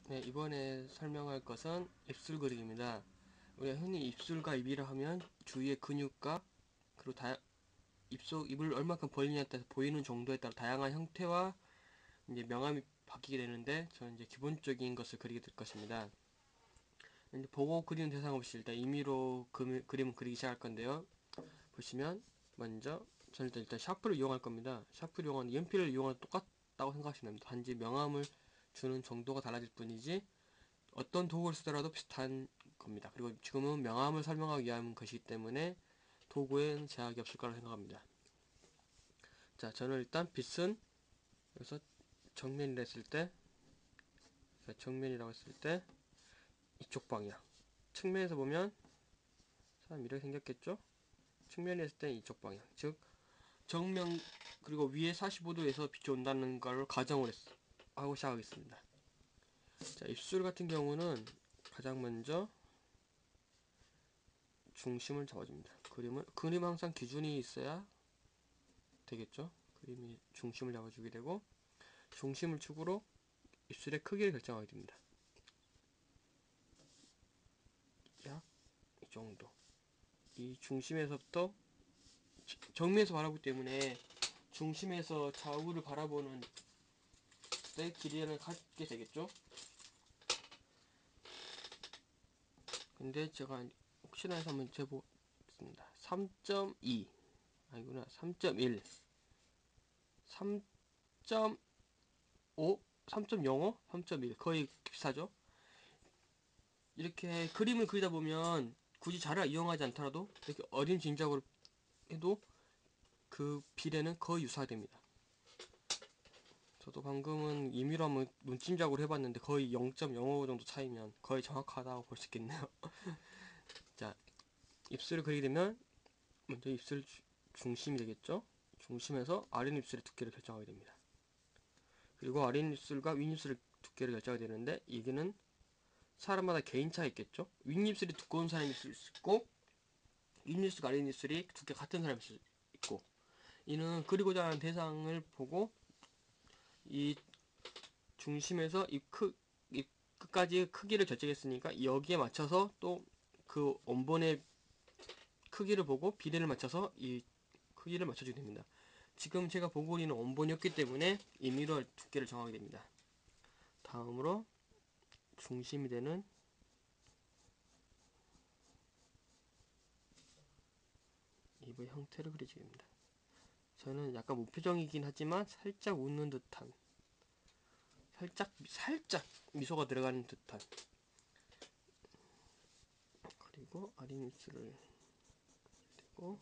네, 이번에 설명할 것은 입술 그리기입니다. 우리가 흔히 입술과 입이라 하면 주위의 근육과 그리고 입을 얼마큼 벌리냐에 따라 보이는 정도에 따라 다양한 형태와 이제 명암이 바뀌게 되는데, 저는 이제 기본적인 것을 그리게 될 것입니다. 이제 보고 그리는 대상 없이 일단 임의로 그림을 그리기 시작할 건데요. 보시면 먼저 저는 일단 샤프를 이용할 겁니다. 샤프를 이용하는 연필을 이용하는 똑같다고 생각하시면 됩니다. 단지 명암을 주는 정도가 달라질 뿐이지 어떤 도구를 쓰더라도 비슷한 겁니다. 그리고 지금은 명암을 설명하기 위한 것이기 때문에 도구에는 제약이 없을 거라 생각합니다. 자, 저는 일단 빛은 여기서 정면이라 했을 때, 정면이라고 했을 때 이쪽 방향. 측면에서 보면 사람 이렇게 생겼겠죠? 측면에 했을 때 이쪽 방향. 즉 정면 그리고 위에 45도에서 빛이 온다는 걸 가정을 하고 시작하겠습니다. 자, 입술 같은 경우는 가장 먼저 중심을 잡아줍니다. 그림 항상 기준이 있어야 되겠죠. 그림이 중심을 잡아주게 되고 중심을 축으로 입술의 크기를 결정하게 됩니다. 약 이 정도. 이 중심에서부터 정면에서 바라보기 때문에 중심에서 좌우를 바라보는 때 길이를 갖게 되겠죠. 근데 제가 혹시나 해서 한번 재보겠습니다. 3.2 아니구나, 3.1 3.5 3.05 3.1 거의 비슷하죠. 이렇게 그림을 그리다 보면 굳이 자를 이용하지 않더라도 이렇게 어린 진작으로 해도 그 비례는 거의 유사됩니다. 저도 방금은 임의로 한번 눈짐작으로 해봤는데 거의 0.05 정도 차이면 거의 정확하다고 볼 수 있겠네요. 자, 입술을 그리게 되면 먼저 입술 중심이 되겠죠. 중심에서 아랫입술의 두께를 결정하게 됩니다. 그리고 아랫입술과 윗입술의 두께를 결정하게 되는데, 이게는 사람마다 개인차가 있겠죠. 윗입술이 두꺼운 사람이 있을 수 있고 윗입술과 아랫입술이 두께 같은 사람이 있을 수 있고, 이는 그리고자 하는 대상을 보고 이 중심에서 입 끝까지 크기를 결정했으니까 여기에 맞춰서 또 그 원본의 크기를 보고 비례를 맞춰서 이 크기를 맞춰주게 됩니다. 지금 제가 보고 있는 원본이었기 때문에 임의로 두께를 정하게 됩니다. 다음으로 중심이 되는 입의 형태를 그려주게 됩니다. 저는 약간 무표정이긴 하지만 살짝 웃는 듯한, 살짝 미소가 들어가는 듯한, 그리고 아랫입술을 그리고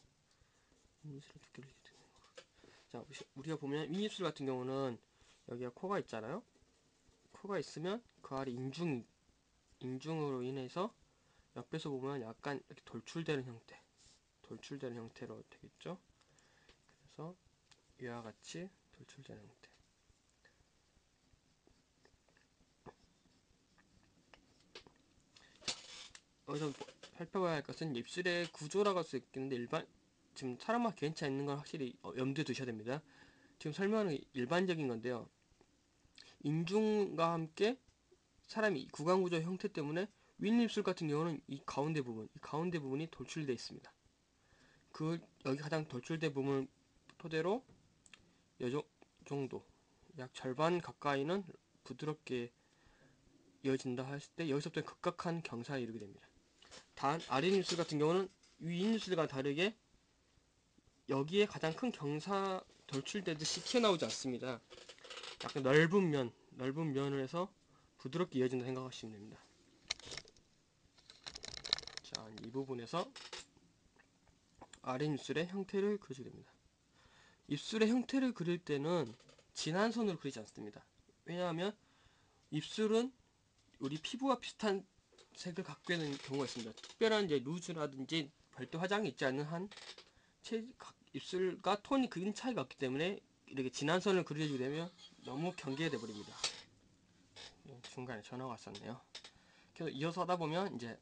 윗입술을 두께를 주게 됩니다. 자, 우리가 보면 윗입술 같은 경우는 여기가 코가 있잖아요. 코가 있으면 그 아래 인중으로 인해서 옆에서 보면 약간 이렇게 돌출되는 형태로 되겠죠. 그래서 이와 같이 돌출되는 형태. 여기서 살펴봐야 할 것은 입술의 구조라고 할 수 있겠는데, 지금 사람마다 개인차 있는 걸 확실히 염두에 두셔야 됩니다. 지금 설명은 일반적인 건데요. 인중과 함께 사람이 구강구조 형태 때문에 윗입술 같은 경우는 이 가운데 부분이 돌출되어 있습니다. 여기 가장 돌출된 부분을 토대로 이 정도, 약 절반 가까이는 부드럽게 이어진다 했을 때 여기서부터 급격한 경사에 이르게 됩니다. 단 아랫입술 같은 경우는 윗입술과 다르게 여기에 가장 큰 경사 돌출되듯이 튀어나오지 않습니다. 약간 넓은 면을 해서 부드럽게 이어진다 생각하시면 됩니다. 자, 이 부분에서 아랫입술의 형태를 그려주게 됩니다. 입술의 형태를 그릴 때는 진한 선으로 그리지 않습니다. 왜냐하면 입술은 우리 피부와 비슷한 색을 갖게 되는 경우가 있습니다. 특별한 이제 루즈라든지 별도 화장이 있지 않는 한 입술과 톤이 큰 차이가 없기 때문에 이렇게 진한 선을 그려주게 되면 너무 경계돼 버립니다. 중간에 전화가 왔었네요. 그래서 이어서 하다 보면 이제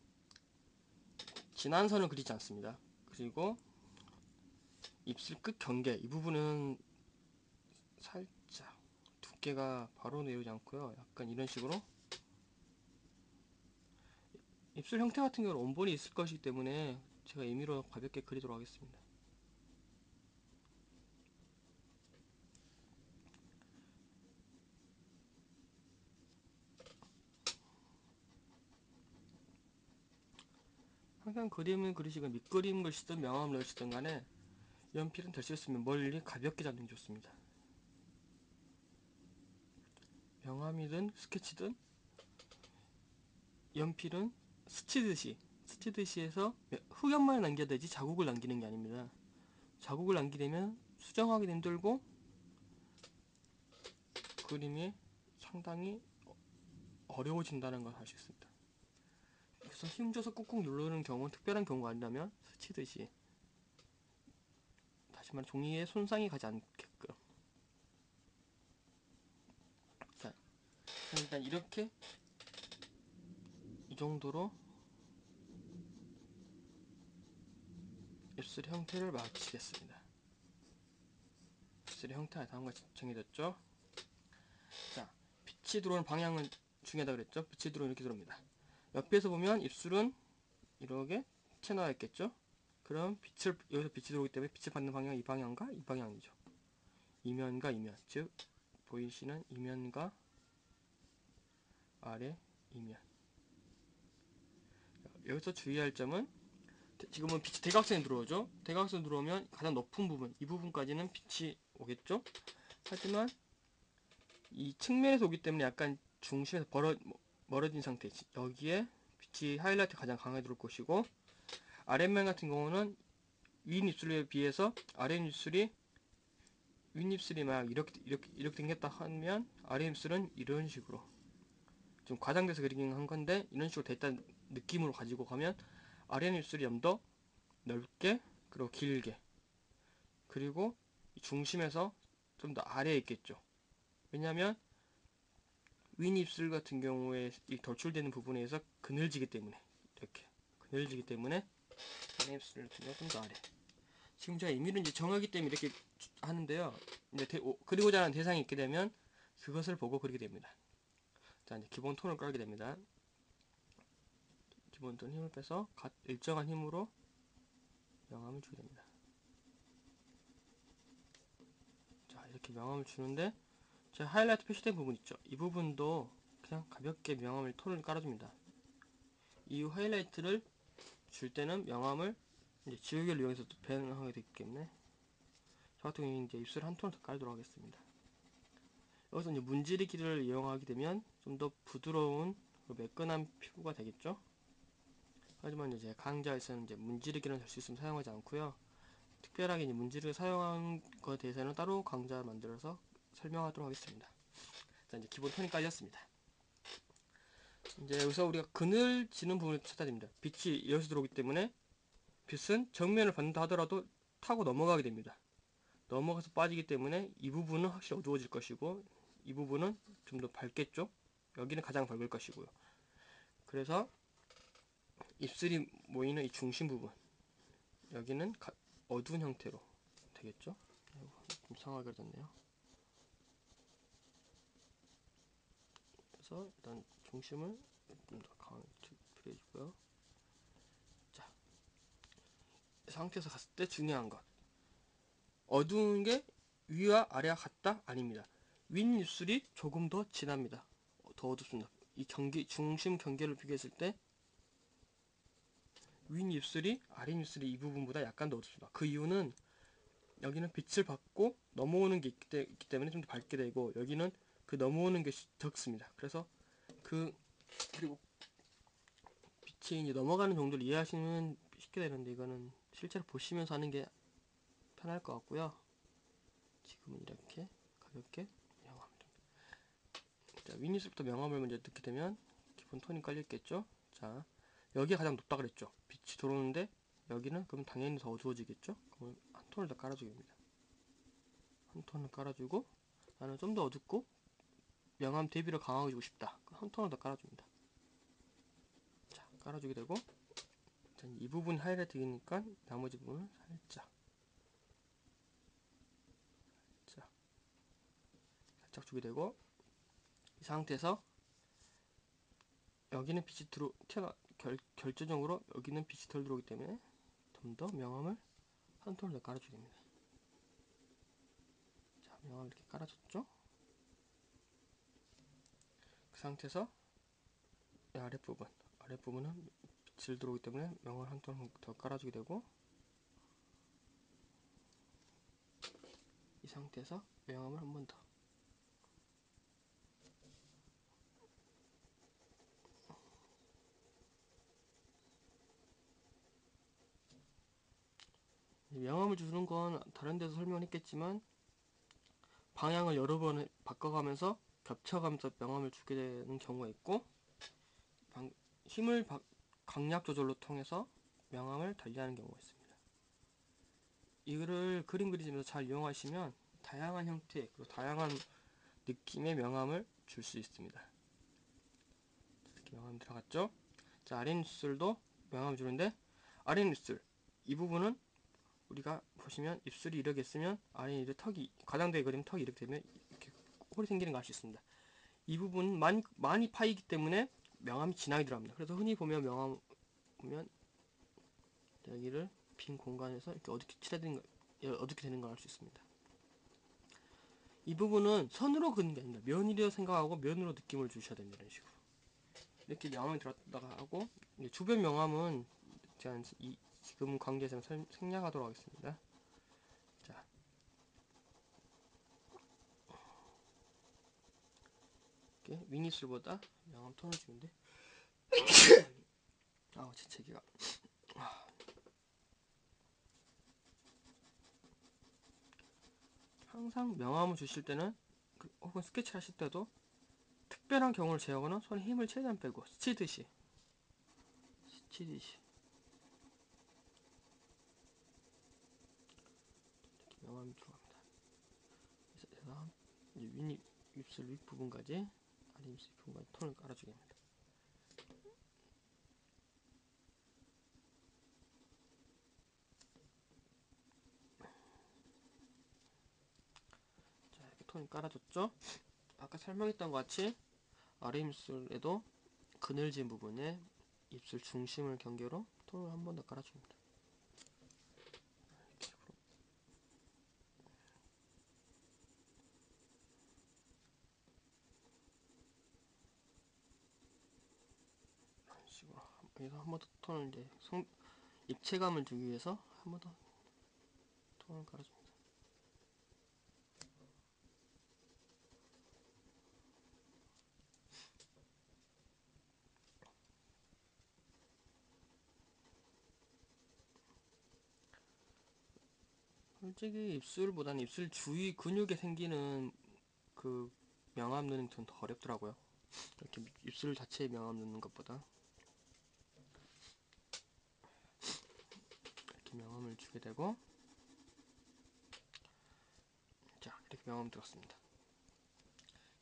진한 선을 그리지 않습니다. 그리고 입술 끝 경계 이 부분은 살짝 두께가 바로 내려오지 않고요. 약간 이런 식으로 입술 형태 같은 경우는 원본이 있을 것이기 때문에 제가 임의로 가볍게 그리도록 하겠습니다. 항상 그림을 그리시건 밑그림 글씨든 명암을 넣으시든 간에 연필은 될 수 있으면 멀리 가볍게 잡는 게 좋습니다. 명암이든 스케치든 연필은 스치듯이 해서 흑연만을 남겨야 되지 자국을 남기는 게 아닙니다. 자국을 남기게 되면 수정하기 힘들고 그림이 상당히 어려워진다는 걸 알 수 있습니다. 그래서 힘줘서 꾹꾹 누르는 경우는 특별한 경우가 아니라면 스치듯이, 다시 말해 종이에 손상이 가지 않게끔. 자, 일단 이렇게 이 정도로 입술 형태를 마치겠습니다. 입술의 형태가 다음과 같이 정해졌죠. 자, 빛이 들어오는 방향은 중요하다 그랬죠. 빛이 들어오면 이렇게 들어옵니다. 옆에서 보면 입술은 이렇게 튀어나와 있겠죠. 그럼 여기서 빛이 들어오기 때문에 빛을 받는 방향은 이 방향과 이 방향이죠. 이면과 이면, 즉 보이시는 이면과 아래 이면. 여기서 주의할 점은 지금은 빛이 대각선에 들어오죠. 대각선에 들어오면 가장 높은 부분, 이 부분까지는 빛이 오겠죠. 하지만 이 측면에서 오기 때문에 약간 중심에서 멀어진 상태, 여기에 빛이 하이라이트 가장 강하게 들어올 것이고, 아랫면 같은 경우는 윗입술에 비해서 아랫입술이 윗입술이 막 이렇게 생겼다 하면 아랫입술은 이런 식으로 좀 과장돼서 그리긴 한 건데, 이런 식으로 됐다는 느낌으로 가지고 가면 아랫입술이 좀 더 넓게 그리고 길게, 그리고 중심에서 좀 더 아래에 있겠죠. 왜냐하면 윗입술 같은 경우에 이 돌출되는 부분에서 그늘지기 때문에, 이렇게 그늘지기 때문에 아랫입술 같은 경우 좀 더 아래. 지금 제가 임의로 이제 정하기 때문에 이렇게 하는데요. 이제 그리고자 하는 대상이 있게 되면 그것을 보고 그리게 됩니다. 자, 이제 기본 톤을 깔게 됩니다. 기본 톤 힘을 빼서 일정한 힘으로 명암을 주게 됩니다. 자, 이렇게 명암을 주는데, 제 하이라이트 표시된 부분 있죠. 이 부분도 그냥 가볍게 명암을 톤을 깔아줍니다. 이 하이라이트를 줄 때는 명암을 이제 지우개를 이용해서 변하게 되기 때문에 저 같은 경우는 이제 입술 한 톤을 더 깔도록 하겠습니다. 여기서 이제 문지르기를 이용하게 되면 좀 더 부드러운 매끈한 피부가 되겠죠. 하지만 이제 강좌에서는 이제 문지르기는 될 수 있으면 사용하지 않고요. 특별하게 이제 문지르기 사용한 것에 대해서는 따로 강좌 만들어서 설명하도록 하겠습니다. 자, 이제 기본 톤이 깔렸습니다. 이제 여기서 우리가 그늘지는 부분을 찾아야 됩니다. 빛이 여기서 들어오기 때문에 빛은 정면을 받는다 하더라도 타고 넘어가게 됩니다. 넘어가서 빠지기 때문에 이 부분은 확실히 어두워질 것이고, 이 부분은 좀 더 밝겠죠. 여기는 가장 밝을 것이고요. 그래서 입술이 모이는 이 중심 부분, 여기는 어두운 형태로 되겠죠. 좀 이상하게 그렸네요. 그래서 일단 중심을 좀 더 강하게 그려주고요. 자, 상태에서 갔을 때 중요한 것, 어두운 게 위와 아래와 같다? 아닙니다. 윗입술이 조금 더 진합니다. 더 어둡습니다. 이 중심 경계를 비교했을 때 윗입술이 아랫입술이 이 부분보다 약간 더 어둡습니다. 그 이유는 여기는 빛을 받고 넘어오는 게 있기 때문에 좀 더 밝게 되고, 여기는 그 넘어오는 게 적습니다. 그래서 그리고 빛이 이제 넘어가는 정도를 이해하시면 쉽게 되는데, 이거는 실제로 보시면서 하는 게 편할 것 같고요. 지금은 이렇게 가볍게 명암을, 자, 윗입술부터 명암을 먼저 넣게 되면 기본 톤이 깔려있겠죠. 자, 여기가 가장 높다 그랬죠. 빛이 들어오는데 여기는 그럼 당연히 더 어두워지겠죠. 그럼 한 톤을 더 깔아주겠습니다. 한 톤을 깔아주고, 나는 좀 더 어둡고 명암 대비를 강하게 주고 싶다. 한 톤을 더 깔아줍니다. 자, 깔아주게 되고, 이 부분 하이라이트이니까 나머지 부분을 살짝 주게 되고, 이 상태에서 여기는 빛이 결정적으로 여기는 빛이 덜 들어오기 때문에 좀 더 명암을 한 톤을 더 깔아주게 됩니다. 자, 명암을 이렇게 깔아줬죠? 그 상태에서 이 아랫부분은 빛을 들어오기 때문에 명암을 한 톤 더 깔아주게 되고, 이 상태에서 명암을 한 번 더. 명암을 주는 건 다른 데서 설명했겠지만 방향을 여러 번 바꿔가면서 겹쳐가면서 명암을 주게 되는 경우가 있고, 힘을 강약 조절로 통해서 명암을 달리하는 경우가 있습니다. 이거를 그림 그리면서 잘 이용하시면 다양한 형태 그리고 다양한 느낌의 명암을 줄 수 있습니다. 이렇게 명암 들어갔죠? 자, 아랫입술도 명암 주는데, 아랫입술 이 부분은 우리가 보시면 입술이 이렇게 있으면 아래 턱이 가장되게 그리면 턱이 이렇게 되면 이렇게 홀이 생기는 걸 알 수 있습니다. 이 부분 많이 파이기 때문에 명암이 진하게 들어갑니다. 그래서 흔히 보면 명암 보면 여기를 빈 공간에서 이렇게 어둡게 되는 걸 알 수 있습니다. 이 부분은 선으로 그는 게 아닙니다. 면이라고 생각하고 면으로 느낌을 주셔야 됩니다. 이런 식으로 이렇게 명암이 들었다가 하고, 주변 명암은 제가 지금 강좌에서 생략하도록 하겠습니다. 자, 이렇게 윗입술보다 명암 톤을 주는데 아우 재채기가. 항상 명암을 주실 때는 혹은 스케치를 하실 때도 특별한 경우를 제외하고는 손에 힘을 최대한 빼고 스치듯이 이렇게 명암이 들어갑니다. 그래서 윗입술 윗부분까지 아랫입술 윗부분까지 톤을 깔아주게 합니다. 자, 이렇게 톤이 깔아줬죠? 아까 설명했던 것 같이 아랫입술에도 그늘진 부분에 입술 중심을 경계로 톤을 한 번 더 깔아줍니다. 이런 식으로 여기서 한 번 더 톤을 이제 입체감을 주기 위해서 한 번 더 톤을 깔아줍니다. 솔직히 입술보다는 입술 주위 근육에 생기는 그 명암 넣는 건 더 어렵더라고요. 이렇게 입술 자체에 명암 넣는 것보다 이렇게 명암을 주게 되고, 자, 이렇게 명암 들었습니다.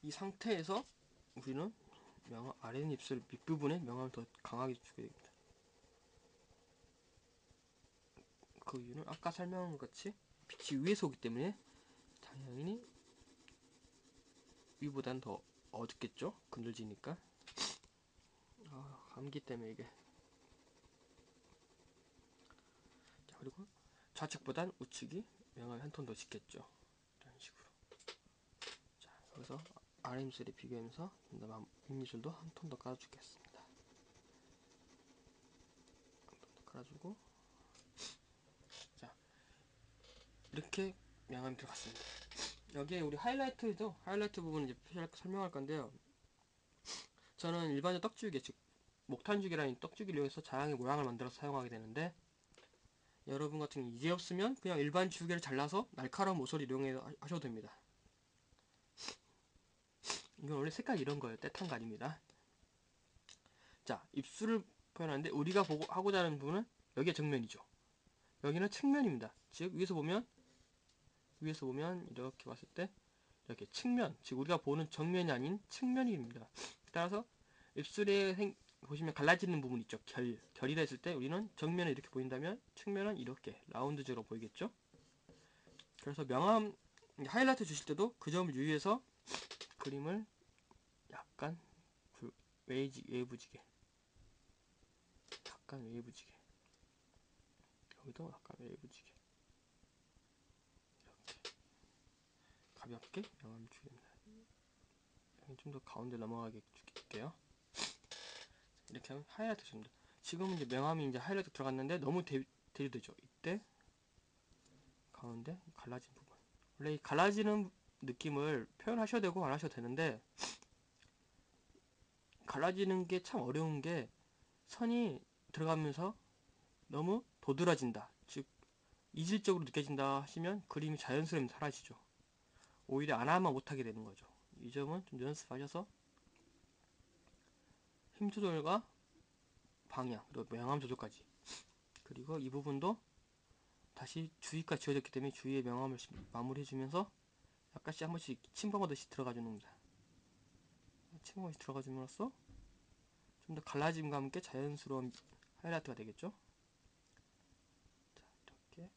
이 상태에서 우리는 아랫입술 밑부분에 명암을 더 강하게 주게 됩니다. 그 이유는 아까 설명한 것 같이 빛이 위에서 오기 때문에 당연히 위보다는 더 어둡겠죠? 그늘지니까. 감기 때문에 이게. 자, 그리고 좌측보단 우측이 명암이 한 톤 더 짙겠죠? 이런 식으로. 자, 여기서 아랫입술에 비교하면서 윗입술도 한 톤 더 깔아주겠습니다. 한 톤 더 깔아주고, 자, 이렇게 명암이 들어갔습니다. 여기에 우리 하이라이트죠? 하이라이트 부분 이제 설명할 건데요. 저는 일반적 떡줄기, 즉 목탄죽이라는 떡줄기를 이용해서 다양한 모양을 만들어서 사용하게 되는데, 여러분 같은 경우 이제 없으면 그냥 일반 줄기를 잘라서 날카로운 모서리를 이용해 하셔도 됩니다. 이건 원래 색깔 이런 거예요. 떼탄 거 아닙니다. 자, 입술을 표현하는데 우리가 하고자 하는 부분은 여기가 정면이죠. 여기는 측면입니다. 즉 위에서 보면 이렇게 봤을 때 이렇게 측면, 즉 우리가 보는 정면이 아닌 측면입니다. 따라서 입술에 보시면 갈라지는 부분 있죠. 결이라 했을 때 우리는 정면은 이렇게 보인다면 측면은 이렇게 라운드적으로 보이겠죠. 그래서 명암 하이라이트 주실 때도 그 점을 유의해서 그림을 약간 외부지게 약간 웨이브지게, 여기도 약간 웨이브지게, 이렇게 가볍게 명암을 주겠습니다. 좀 더 가운데 넘어가게 줄게요. 이렇게 하면 하이라이트 줍니다. 지금은 이제 명암이 이제 하이라이트 들어갔는데 너무 대조되죠. 이때 가운데 갈라진 부분, 원래 이 갈라지는 느낌을 표현하셔도 되고 안 하셔도 되는데, 갈라지는 게 참 어려운 게, 선이 들어가면서 너무 도드라진다, 즉 이질적으로 느껴진다 하시면 그림이 자연스럽게 사라지죠. 오히려 안 하면 못하게 되는 거죠. 이 점은 좀 연습하셔서 힘 조절과 방향, 그리고 명암 조절까지, 그리고 이 부분도 다시 주위가 지워졌기 때문에 주위에 명암을 마무리해주면서 약간씩 한 번씩 침범하듯이 들어가주는 겁니다. 침범하듯이 들어가줌으로써 좀 더 갈라짐과 함께 자연스러운 하이라이트가 되겠죠. 자, 이렇게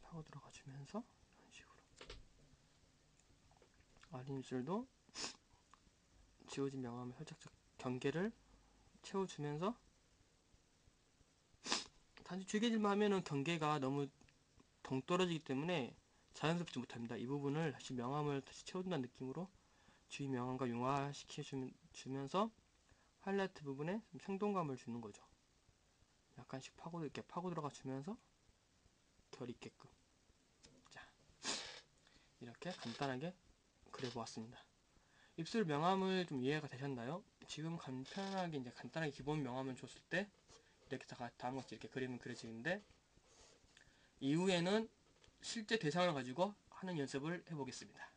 파고 들어가주면서 이런 식으로 아랫입술도 지워진 명암을 살짝 경계를 채워주면서, 단지 줄개질만 하면은 경계가 너무 동떨어지기 때문에 자연스럽지 못합니다. 이 부분을 다시 명암을 다시 채워준다는 느낌으로 주위 명암과 융화시켜주면서 하이라이트 부분에 좀 생동감을 주는 거죠. 약간씩 이렇게 파고 들어가 주면서 결 있게끔. 자, 이렇게 간단하게 그려보았습니다. 입술 명암을 좀 이해가 되셨나요? 지금 간편하게 이제 간단하게 기본 명암을 줬을 때 이렇게 다음같이 이렇게 그림을 그려지는데, 이후에는 실제 대상을 가지고 하는 연습을 해보겠습니다.